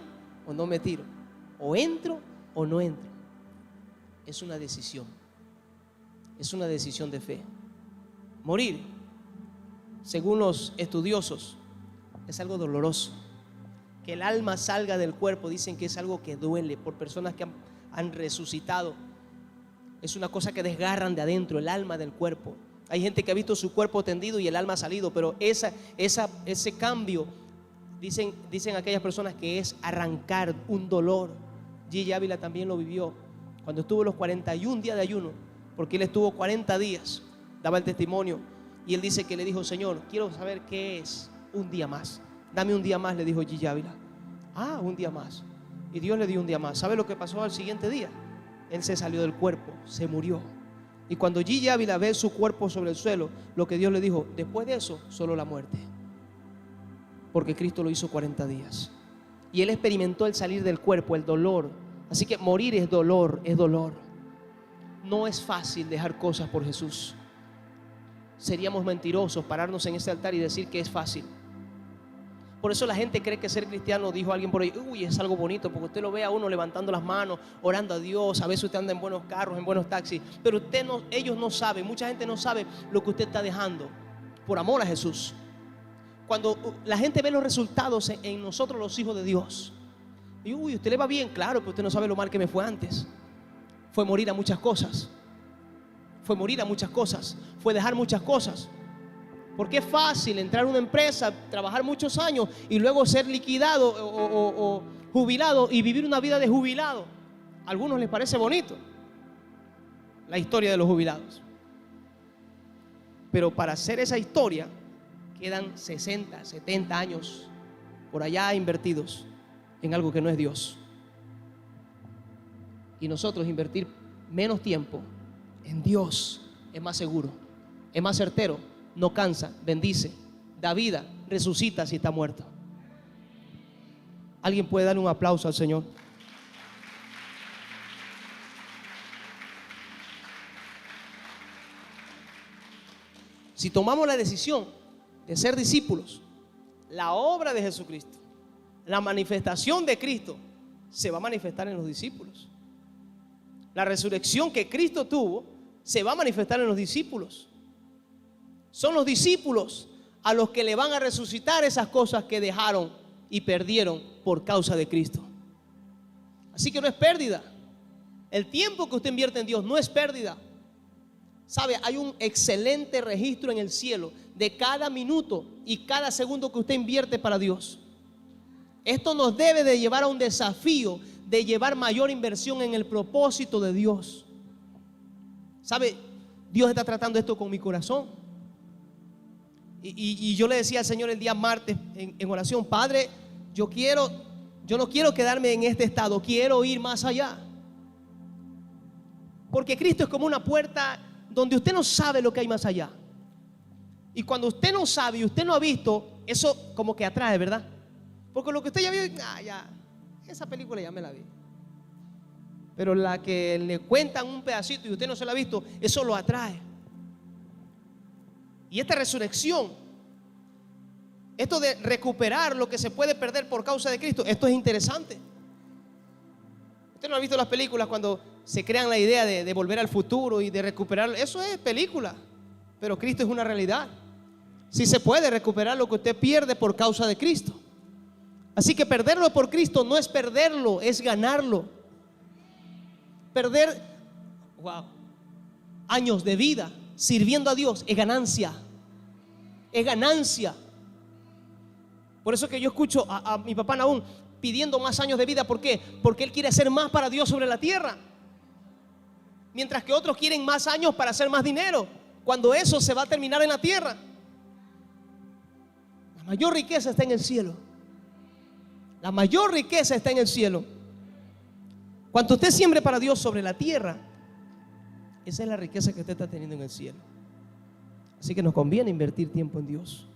o no me tiro? ¿O entro o no entro? Es una decisión. Es una decisión de fe. Morir, según los estudiosos, es algo doloroso. Que el alma salga del cuerpo, dicen que es algo que duele. Por personas que han resucitado, es una cosa que desgarran de adentro, el alma del cuerpo. Hay gente que ha visto su cuerpo tendido y el alma ha salido, pero ese cambio, dicen aquellas personas, que es arrancar un dolor. Gigi Ávila también lo vivió cuando estuvo los 41 días de ayuno, porque él estuvo 40 días, daba el testimonio, y él dice que le dijo: Señor, quiero saber qué es un día más. Dame un día más, le dijo Gigi Ávila. Ah, un día más. Y Dios le dio un día más. ¿Sabe lo que pasó al siguiente día? Él se salió del cuerpo, se murió. Y cuando Gigi Ávila ve su cuerpo sobre el suelo, lo que Dios le dijo: después de eso, solo la muerte. Porque Cristo lo hizo 40 días. Y él experimentó el salir del cuerpo, el dolor. Así que morir es dolor, es dolor. No es fácil dejar cosas por Jesús. Seríamos mentirosos pararnos en este altar y decir que es fácil. Por eso la gente cree que ser cristiano, dijo alguien por ahí, uy, es algo bonito, porque usted lo ve a uno levantando las manos, orando a Dios. A veces usted anda en buenos carros, en buenos taxis, pero ellos no saben, mucha gente no sabe lo que usted está dejando por amor a Jesús. Cuando la gente ve los resultados en nosotros, los hijos de Dios, y uy, usted le va bien, claro, pero usted no sabe lo mal que me fue antes. Fue morir a muchas cosas. Fue morir a muchas cosas. Fue dejar muchas cosas. Porque es fácil entrar a una empresa, trabajar muchos años y luego ser liquidado o jubilado y vivir una vida de jubilado. A algunos les parece bonito la historia de los jubilados. Pero para hacer esa historia quedan 60, 70 años por allá invertidos en algo que no es Dios. Y nosotros invertir menos tiempo en Dios es más seguro, es más certero. No cansa, bendice, da vida, resucita si está muerto. ¿Alguien puede darle un aplauso al Señor? Si tomamos la decisión de ser discípulos, la obra de Jesucristo, la manifestación de Cristo se va a manifestar en los discípulos. La resurrección que Cristo tuvo se va a manifestar en los discípulos. Son los discípulos a los que le van a resucitar esas cosas que dejaron y perdieron por causa de Cristo. Así que no es pérdida. El tiempo que usted invierte en Dios no es pérdida. Sabe, hay un excelente registro en el cielo de cada minuto y cada segundo que usted invierte para Dios. Esto nos debe de llevar a un desafío de llevar mayor inversión en el propósito de Dios. Sabe, Dios está tratando esto con mi corazón. Y yo le decía al Señor el día martes en oración: Padre, yo no quiero quedarme en este estado, quiero ir más allá. Porque Cristo es como una puerta donde usted no sabe lo que hay más allá. Y cuando usted no sabe y usted no ha visto, eso como que atrae, ¿verdad? Porque lo que usted ya vio, ya, esa película ya me la vi. Pero la que le cuentan un pedacito y usted no se la ha visto, eso lo atrae. Y esta resurrección, esto de recuperar lo que se puede perder por causa de Cristo, esto es interesante. Usted no ha visto las películas cuando se crean la idea de volver al futuro y de recuperar. Eso es película. Pero Cristo es una realidad. Sí se puede recuperar lo que usted pierde por causa de Cristo. Así que perderlo por Cristo no es perderlo, es ganarlo. Perder, años de vida sirviendo a Dios es ganancia. Es ganancia. Por eso que yo escucho a mi papá Nahum pidiendo más años de vida. ¿Por qué? Porque él quiere hacer más para Dios sobre la tierra. Mientras que otros quieren más años para hacer más dinero, cuando eso se va a terminar en la tierra. La mayor riqueza está en el cielo. La mayor riqueza está en el cielo. Cuando usted siembre para Dios sobre la tierra, esa es la riqueza que usted está teniendo en el cielo. Así que nos conviene invertir tiempo en Dios.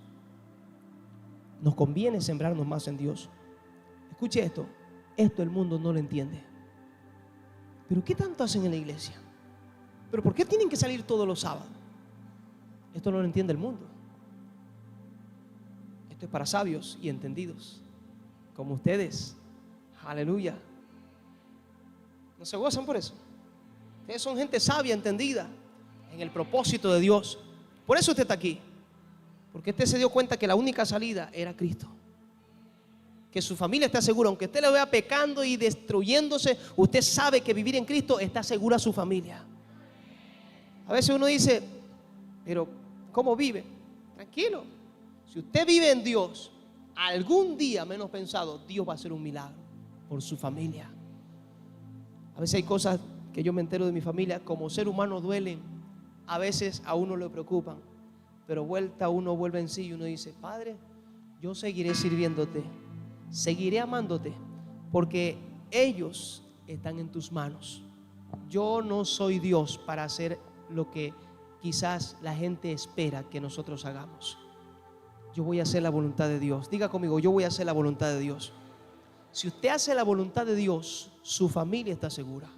Nos conviene sembrarnos más en Dios. Escuche esto. Esto el mundo no lo entiende. ¿Pero qué tanto hacen en la iglesia? ¿Pero por qué tienen que salir todos los sábados? Esto no lo entiende el mundo. Esto es para sabios y entendidos, como ustedes. Aleluya. ¿No se gozan por eso? Ustedes son gente sabia, entendida en el propósito de Dios. Por eso usted está aquí. Porque usted se dio cuenta que la única salida era Cristo. Que su familia está segura. Aunque usted lo vea pecando y destruyéndose, usted sabe que vivir en Cristo está segura su familia. A veces uno dice, pero ¿cómo vive? Tranquilo. Si usted vive en Dios, algún día menos pensado, Dios va a hacer un milagro por su familia. A veces hay cosas que yo me entero de mi familia, como ser humano duelen. A veces a uno le preocupan, pero uno vuelve en sí y uno dice, Padre, yo seguiré sirviéndote, seguiré amándote, porque ellos están en tus manos. Yo no soy Dios para hacer lo que quizás la gente espera que nosotros hagamos. Yo voy a hacer la voluntad de Dios. Diga conmigo, yo voy a hacer la voluntad de Dios. Si usted hace la voluntad de Dios, su familia está segura.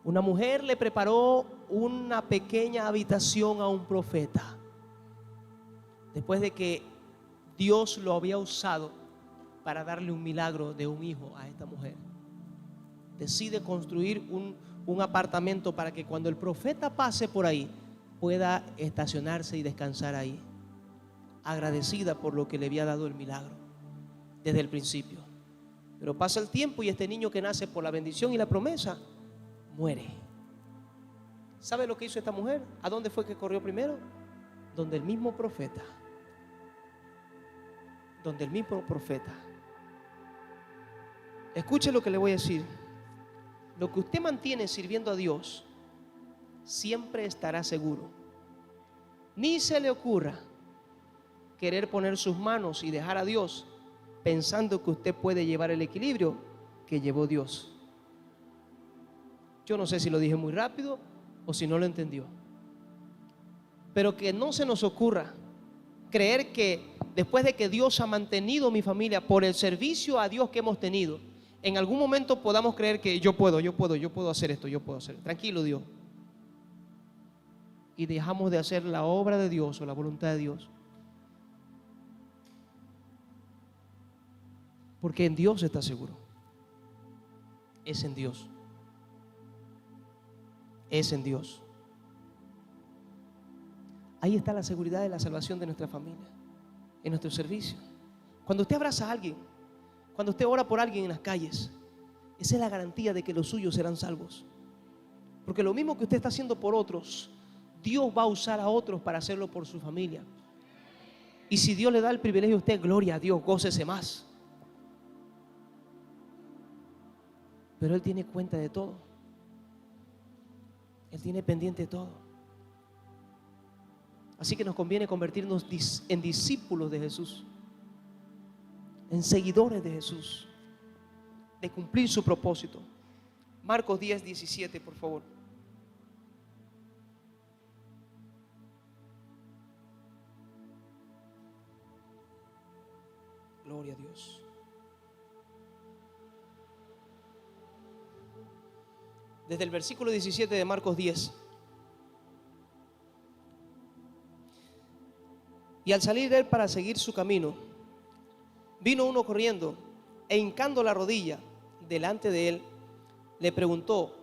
Una mujer le preparó una pequeña habitación a un profeta después de que Dios lo había usado para darle un milagro de un hijo a esta mujer. Decide construir un apartamento para que cuando el profeta pase por ahí pueda estacionarse y descansar ahí, agradecida por lo que le había dado el milagro desde el principio. Pero pasa el tiempo y este niño que nace por la bendición y la promesa muere. ¿Sabe lo que hizo esta mujer? ¿A dónde fue que corrió primero? Donde el mismo profeta. Donde el mismo profeta. Escuche lo que le voy a decir. Lo que usted mantiene sirviendo a Dios siempre estará seguro. Ni se le ocurra querer poner sus manos y dejar a Dios pensando que usted puede llevar el equilibrio que llevó Dios. Yo no sé si lo dije muy rápido o si no lo entendió. Pero que no se nos ocurra creer que después de que Dios ha mantenido mi familia por el servicio a Dios que hemos tenido, en algún momento podamos creer que yo puedo hacer esto, yo puedo hacer. Tranquilo, Dios. Y dejamos de hacer la obra de Dios o la voluntad de Dios. Porque en Dios está seguro. Es en Dios. Es en Dios. Ahí está la seguridad de la salvación de nuestra familia, en nuestro servicio. Cuando usted abraza a alguien, cuando usted ora por alguien en las calles, esa es la garantía de que los suyos serán salvos. Porque lo mismo que usted está haciendo por otros, Dios va a usar a otros para hacerlo por su familia. Y si Dios le da el privilegio a usted, gloria a Dios, gócese más. Pero Él tiene cuenta de todo. Él tiene pendiente de todo. Así que nos conviene convertirnos en discípulos de Jesús, en seguidores de Jesús, de cumplir su propósito. Marcos 10:17, por favor. Gloria a Dios. Desde el versículo 17 de Marcos 10. Y al salir él para seguir su camino, vino uno corriendo e hincando la rodilla delante de él, le preguntó,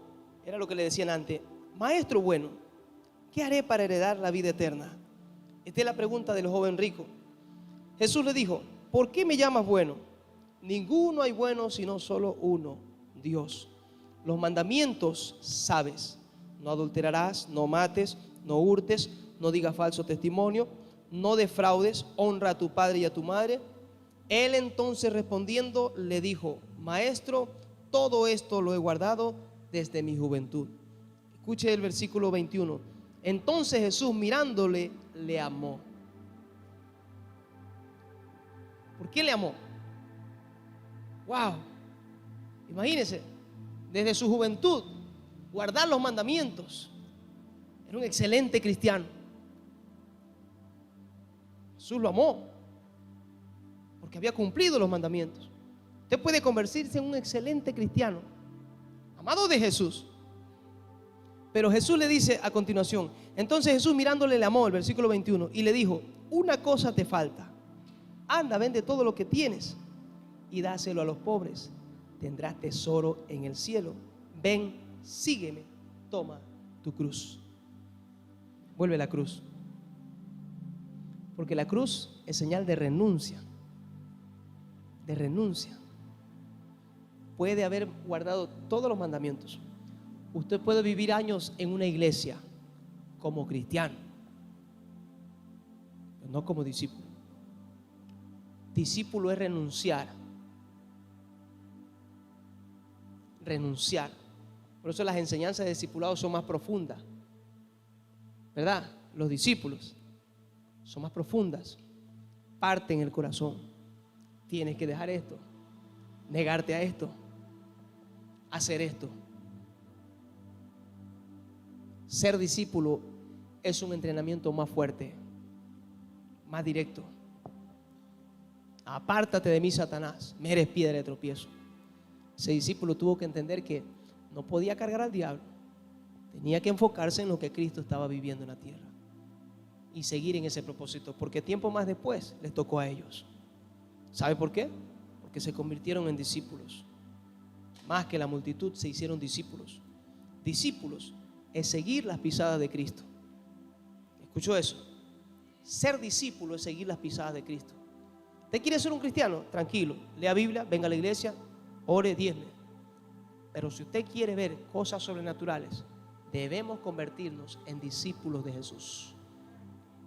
era lo que le decían antes, maestro bueno, ¿qué haré para heredar la vida eterna? Esta es la pregunta del joven rico. Jesús le dijo, ¿por qué me llamas bueno? Ninguno hay bueno sino solo uno, Dios. Los mandamientos sabes: no adulterarás, no mates, no hurtes, no digas falso testimonio, no defraudes, honra a tu padre y a tu madre. Él entonces respondiendo le dijo, Maestro, todo esto lo he guardado desde mi juventud. Escuche el versículo 21. Entonces Jesús mirándole le amó. ¿Por qué le amó? Wow, imagínense, desde su juventud guardar los mandamientos. Era un excelente cristiano. Jesús lo amó porque había cumplido los mandamientos. Usted puede convertirse en un excelente cristiano, amado de Jesús. Pero Jesús le dice a continuación, entonces Jesús mirándole le amó, el versículo 21, y le dijo, una cosa te falta. Anda, vende todo lo que tienes y dáselo a los pobres. Tendrás tesoro en el cielo. Ven, sígueme, toma tu cruz. Vuelve la cruz. Porque la cruz es señal de renuncia. De renuncia. Puede haber guardado todos los mandamientos. Usted puede vivir años en una iglesia como cristiano, pero no como discípulo. Discípulo es renunciar. Renunciar. Por eso las enseñanzas de discipulado son más profundas, ¿verdad? Los discípulos son más profundas, parten el corazón. Tienes que dejar esto, negarte a esto, hacer esto. Ser discípulo es un entrenamiento más fuerte, más directo. Apártate de mí, Satanás, me eres piedra de tropiezo. Ese discípulo tuvo que entender que no podía cargar al diablo. Tenía que enfocarse en lo que Cristo estaba viviendo en la tierra y seguir en ese propósito, porque tiempo más después les tocó a ellos. ¿Sabe por qué? Porque se convirtieron en discípulos. Más que la multitud, se hicieron discípulos. Discípulos es seguir las pisadas de Cristo. ¿Escuchó eso? Ser discípulo es seguir las pisadas de Cristo. ¿Usted quiere ser un cristiano? Tranquilo, lea Biblia, venga a la iglesia, ore, diezme. Pero si usted quiere ver cosas sobrenaturales, debemos convertirnos en discípulos de Jesús.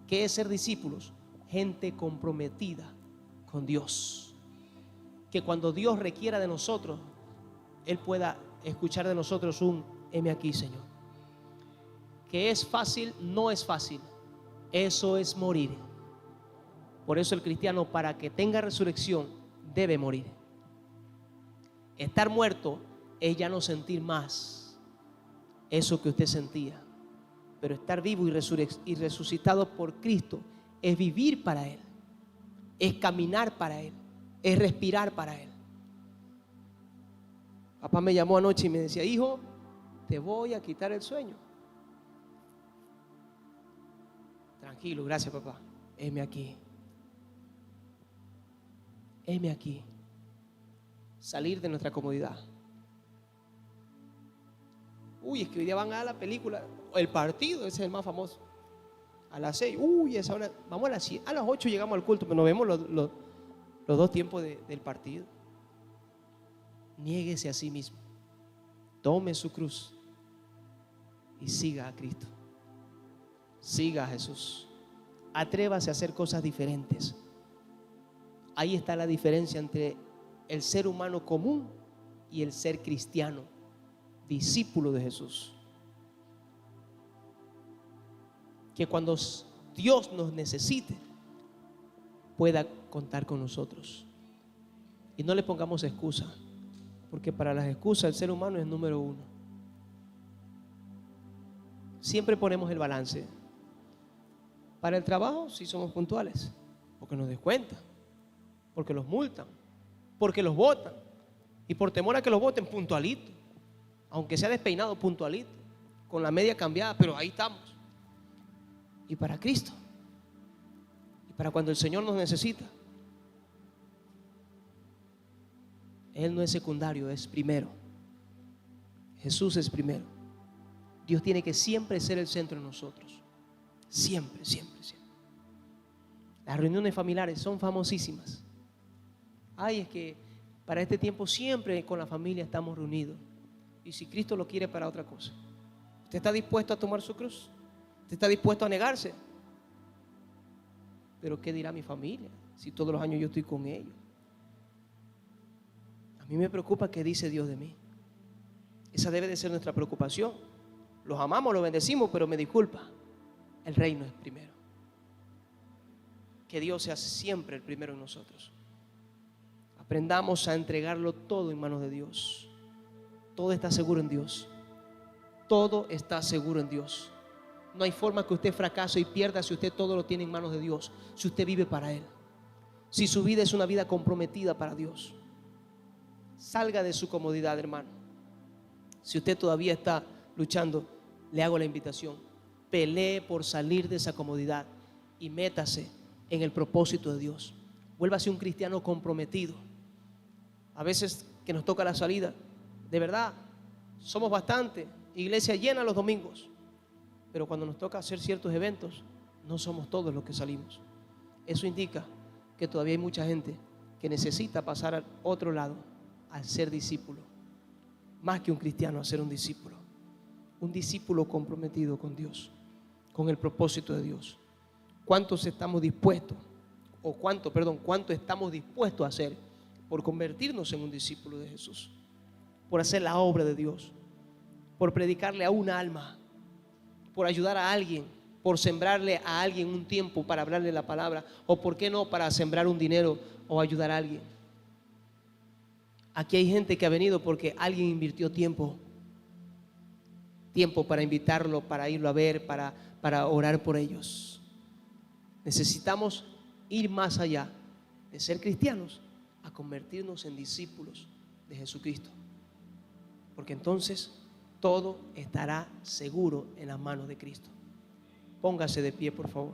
¿Qué es ser discípulos? Gente comprometida con Dios. Que cuando Dios requiera de nosotros, Él pueda escuchar de nosotros un heme aquí, Señor. Que es fácil, no es fácil. Eso es morir. Por eso el cristiano, para que tenga resurrección, debe morir. Estar muerto es ya no sentir más eso que usted sentía. Pero estar vivo y resucitado por Cristo es vivir para Él, es caminar para Él, es respirar para Él. Papá me llamó anoche y me decía, hijo, te voy a quitar el sueño. Tranquilo, gracias papá. Heme aquí. Heme aquí. Salir de nuestra comodidad. Uy, es que hoy día van a la película, el partido, ese es el más famoso. A las 6, esa hora, vamos a las 7, a las 8 llegamos al culto, pero nos vemos los dos tiempos del partido. Niéguese a sí mismo, tome su cruz y siga a Cristo. Siga a Jesús. Atrévase a hacer cosas diferentes. Ahí está la diferencia entre el ser humano común y el ser cristiano, discípulo de Jesús. Que cuando Dios nos necesite, pueda contar con nosotros. Y no le pongamos excusa, porque para las excusas el ser humano es número uno. Siempre ponemos el balance. Para el trabajo sí somos puntuales, porque nos descuentan, porque los multan, porque los votan, y por temor a que los voten, puntualito, aunque sea despeinado, puntualito, con la media cambiada, pero ahí estamos. Y para Cristo, y para cuando el Señor nos necesita, Él no es secundario, es primero. Jesús es primero. Dios tiene que siempre ser el centro de nosotros. Siempre, siempre, siempre. Las reuniones familiares son famosísimas. Ay, es que para este tiempo siempre con la familia estamos reunidos. Y si Cristo lo quiere para otra cosa. ¿Usted está dispuesto a tomar su cruz? ¿Usted está dispuesto a negarse? Pero ¿qué dirá mi familia si todos los años yo estoy con ellos? A mí me preocupa qué dice Dios de mí. Esa debe de ser nuestra preocupación. Los amamos, los bendecimos, pero me disculpa, el reino es primero. Que Dios sea siempre el primero en nosotros. Aprendamos a entregarlo todo en manos de Dios. Todo está seguro en Dios. Todo está seguro en Dios. No hay forma que usted fracase y pierda si usted todo lo tiene en manos de Dios. Si usted vive para Él. Si su vida es una vida comprometida para Dios. Salga de su comodidad, hermano. Si usted todavía está luchando, le hago la invitación. Pelee por salir de esa comodidad y métase en el propósito de Dios. Vuélvase un cristiano comprometido. A veces que nos toca la salida, de verdad, somos bastante, iglesia llena los domingos, pero cuando nos toca hacer ciertos eventos, no somos todos los que salimos. Eso indica que todavía hay mucha gente que necesita pasar al otro lado, al ser discípulo. Más que un cristiano, a ser un discípulo. Un discípulo comprometido con Dios, con el propósito de Dios. ¿Cuántos estamos dispuestos, cuánto estamos dispuestos a hacer por convertirnos en un discípulo de Jesús? Por hacer la obra de Dios, por predicarle a un alma, por ayudar a alguien, por sembrarle a alguien un tiempo para hablarle la palabra, o por qué no, para sembrar un dinero o ayudar a alguien. Aquí hay gente que ha venido porque alguien invirtió tiempo para invitarlo, para irlo a ver, para orar por ellos. Necesitamos ir más allá de ser cristianos a convertirnos en discípulos de Jesucristo, porque entonces todo estará seguro en las manos de Cristo. Póngase de pie, por favor.